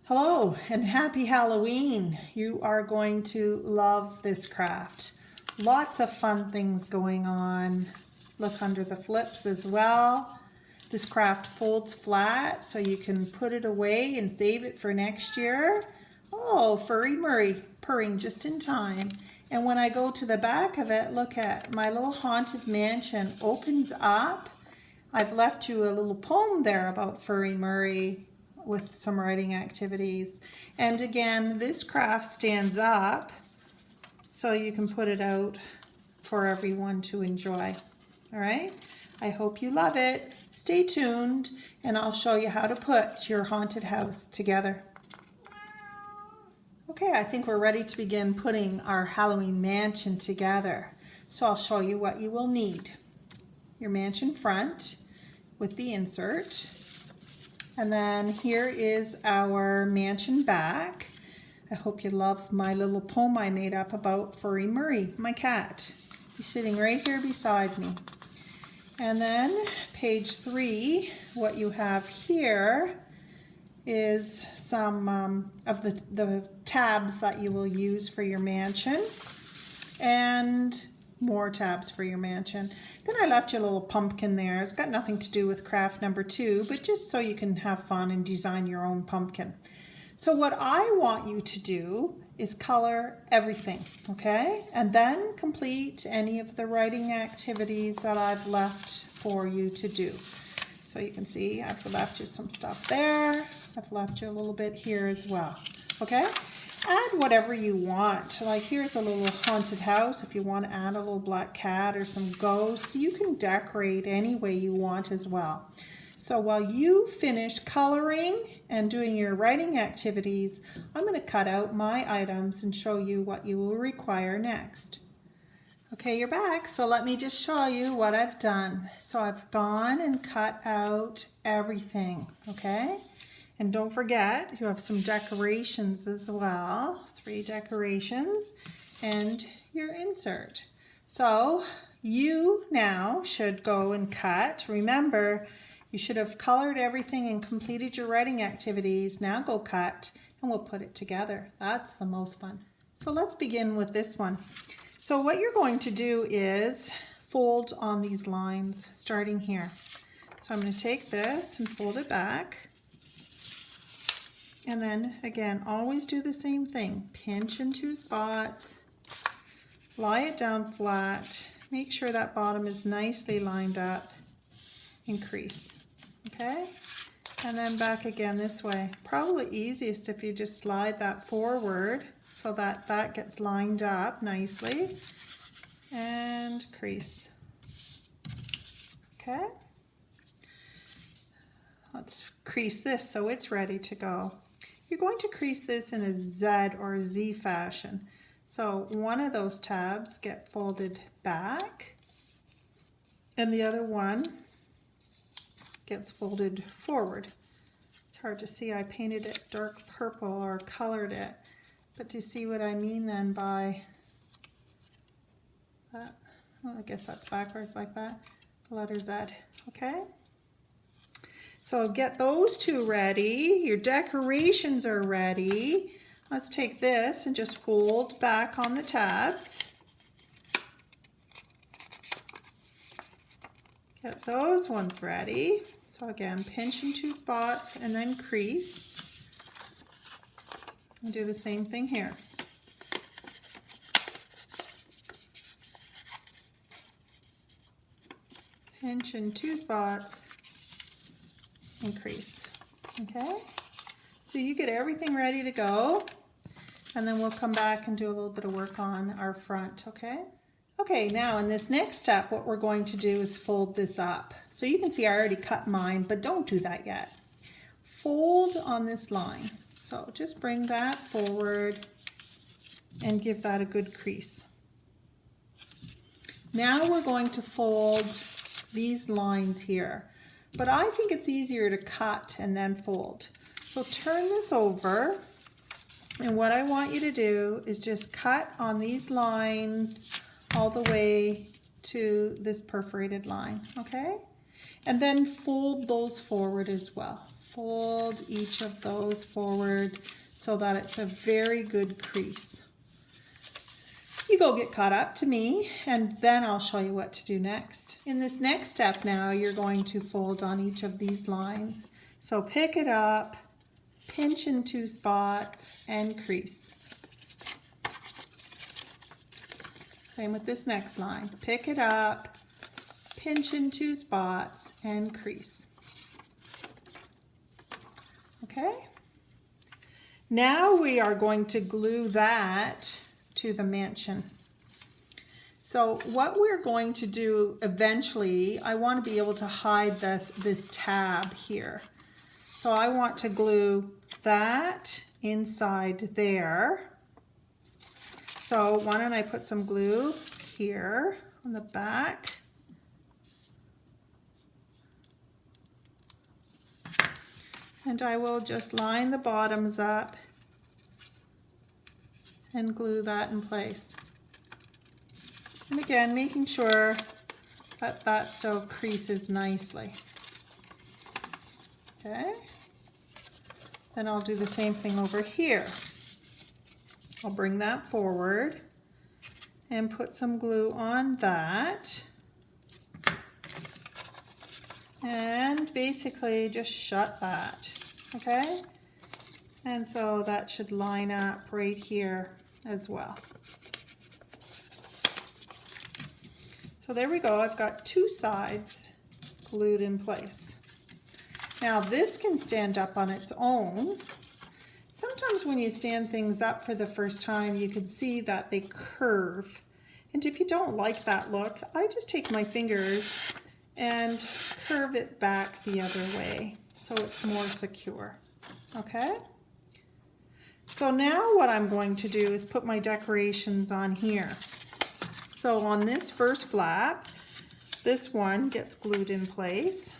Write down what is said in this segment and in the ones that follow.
Hello and happy Halloween. You are going to love this craft. Lots of fun things going on. Look under the flips as well. This craft folds flat so you can put it away and save it for next year. Oh, Furry Murray purring just in time. And when I go to the back of it, look at my little haunted mansion opens up. I've left you a little poem there about Furry Murray with some writing activities. And again, this craft stands up so you can put it out for everyone to enjoy. All right, I hope you love it. Stay tuned and I'll show you how to put your haunted house together. Okay, I think we're ready to begin putting our Halloween mansion together. So I'll show you what you will need. Your mansion front with the insert. And then here is our mansion back. I hope you love my little poem I made up about Furry Murray, my cat. He's sitting right here beside me. And then page 3, what you have here is some of the tabs that you will use for your mansion and more tabs for your mansion. Then I left you a little pumpkin there. It's got nothing to do with craft number 2, but just so you can have fun and design your own pumpkin. So what I want you to do is color everything, okay? And then complete any of the writing activities that I've left for you to do. So you can see I've left you some stuff there. I've left you a little bit here as well, okay? Add whatever you want. Like here's a little haunted house. If you want to add a little black cat or some ghosts, you can decorate any way you want as well. So while you finish coloring and doing your writing activities, I'm going to cut out my items and show you what you will require next. Okay, you're back. So let me just show you what I've done. So I've gone and cut out everything, okay? And don't forget, you have some decorations as well. 3 decorations and your insert. So you now should go and cut. Remember, you should have colored everything and completed your writing activities. Now go cut and we'll put it together. That's the most fun. So let's begin with this one. So what you're going to do is fold on these lines starting here. So I'm going to take this and fold it back. And then again, always do the same thing. Pinch in 2 spots, lie it down flat, make sure that bottom is nicely lined up, and crease, okay? And then back again this way. Probably easiest if you just slide that forward so that that gets lined up nicely, and crease, okay? Let's crease this so it's ready to go. You're going to crease this in a Z or Z fashion. So one of those tabs get folded back and the other one gets folded forward. It's hard to see, I painted it dark purple or colored it, but do you see what I mean then by that? Well, I guess that's backwards like that, the letter Z, okay? So get those 2 ready. Your decorations are ready. Let's take this and just fold back on the tabs. Get those ones ready. So again, pinch in 2 spots and then crease. And do the same thing here. Pinch in 2 spots. Increase, okay? So you get everything ready to go and then we'll come back and do a little bit of work on our front, okay? Okay, now in this next step, what we're going to do is fold this up. So you can see I already cut mine, but don't do that yet. Fold on this line. So just bring that forward and give that a good crease. Now we're going to fold these lines here. But I think it's easier to cut and then fold. So turn this over, and what I want you to do is just cut on these lines all the way to this perforated line, okay? And then fold those forward as well. fold each of those forward so that it's a very good crease. You go get caught up to me, and then I'll show you what to do next. In this next step now, you're going to fold on each of these lines. So pick it up, pinch in 2 spots, and crease. Same with this next line. Pick it up, pinch in 2 spots, and crease. Okay? Now we are going to glue that to the mansion. So what we're going to do eventually, I want to be able to hide this tab here. So I want to glue that inside there. So why don't I put some glue here on the back. And I will just line the bottoms up and glue that in place. And again, making sure that that still creases nicely. Okay. Then I'll do the same thing over here. I'll bring that forward and put some glue on that. And basically just shut that, okay? And so that should line up right here as well. So there we go, I've got 2 sides glued in place. Now this can stand up on its own. Sometimes when you stand things up for the first time, you can see that they curve. And if you don't like that look, I just take my fingers and curve it back the other way so it's more secure. Okay? So now what I'm going to do is put my decorations on here. So on this first flap, this one gets glued in place.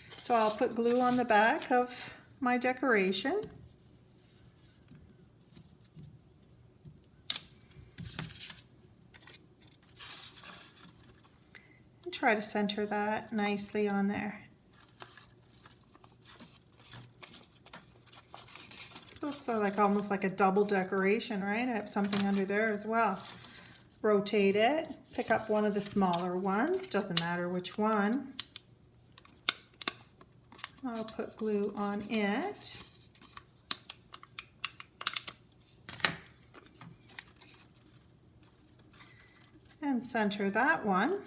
So I'll put glue on the back of my decoration. And try to center that nicely on there. So like almost like a double decoration, right? I have something under there as well. Rotate it, pick up one of the smaller ones, doesn't matter which one. I'll put glue on it. And center that one.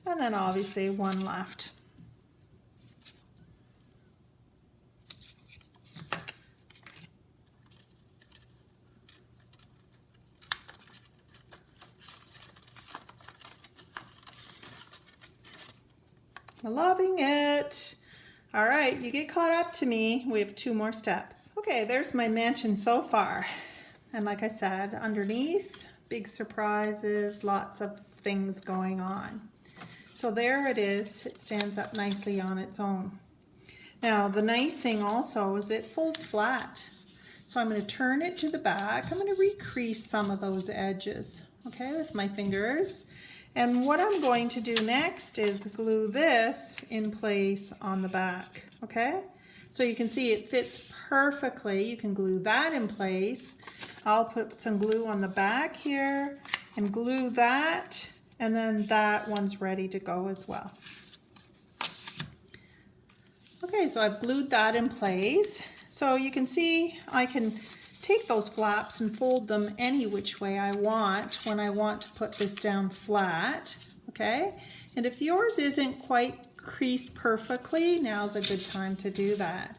And then obviously one left. Loving it. All right, you get caught up to me. We have 2 more steps. Okay, there's my mansion so far. And like I said, underneath, big surprises, lots of things going on. So there it is. It stands up nicely on its own. Now, the nice thing also is it folds flat. So I'm going to turn it to the back. I'm going to recrease some of those edges, okay, with my fingers. And what I'm going to do next is glue this in place on the back, okay? So you can see it fits perfectly. You can glue that in place. I'll put some glue on the back here and glue that, and then that one's ready to go as well. Okay, so I've glued that in place. So you can see I can take those flaps and fold them any which way I want when I want to put this down flat, okay? And if yours isn't quite creased perfectly, now's a good time to do that.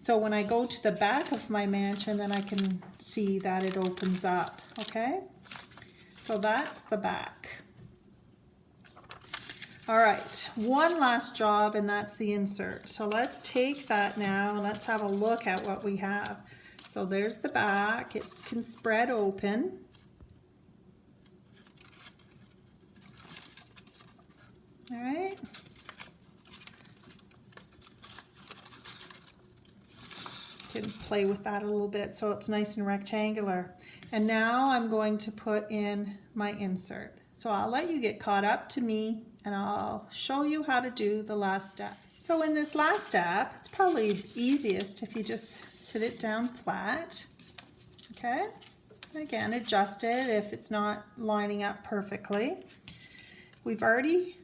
So when I go to the back of my mansion, then I can see that it opens up, okay? So that's the back. All right, one last job, and that's the insert. So let's take that now and let's have a look at what we have. So there's the back. It can spread open. All right. can play with that a little bit so it's nice and rectangular. And now I'm going to put in my insert. So I'll let you get caught up to me and I'll show you how to do the last step. So in this last step, it's probably easiest if you just sit it down flat, okay? Again, adjust it if it's not lining up perfectly. We've already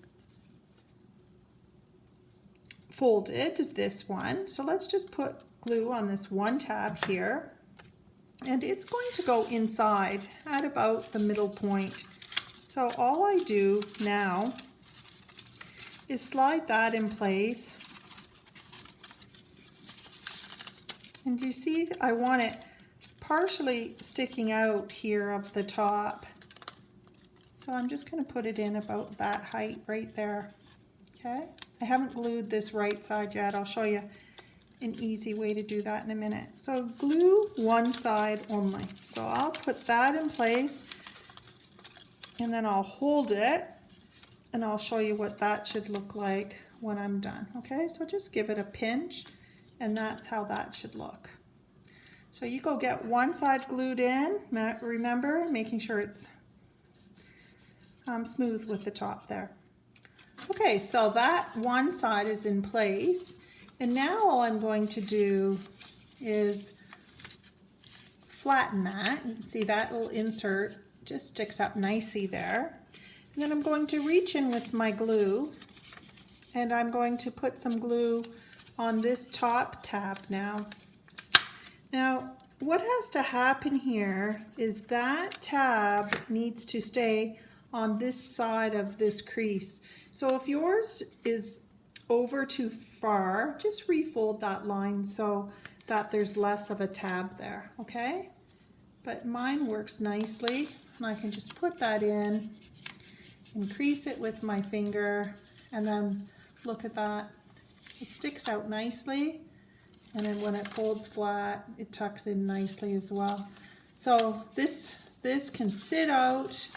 folded this one, so let's just put glue on this one tab here, and it's going to go inside at about the middle point. So all I do now is slide that in place, and you see I want it partially sticking out here up the top, so I'm just going to put it in about that height right there. Okay, I haven't glued this right side yet. I'll show you an easy way to do that in a minute. So glue one side only. So I'll put that in place and then I'll hold it and I'll show you what that should look like when I'm done. Okay, so just give it a pinch and that's how that should look. So you go get one side glued in, remember, making sure it's smooth with the top there. Okay, so that one side is in place, and now all I'm going to do is flatten that. You can see that little insert just sticks up nicely there. And then I'm going to reach in with my glue, and I'm going to put some glue on this top tab now. Now, what has to happen here is that tab needs to stay on this side of this crease. So if yours is over too far, just refold that line so that there's less of a tab there, okay? But mine works nicely, and I can just put that in and crease it with my finger, and then look at that. It sticks out nicely, and then when it folds flat, it tucks in nicely as well. So this can sit out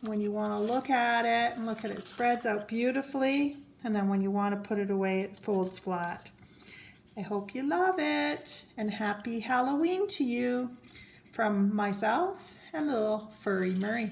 when you want to look at it, and look at it spreads out beautifully, and then when you want to put it away, it folds flat. I hope you love it, and happy Halloween to you from myself and little furry Murray.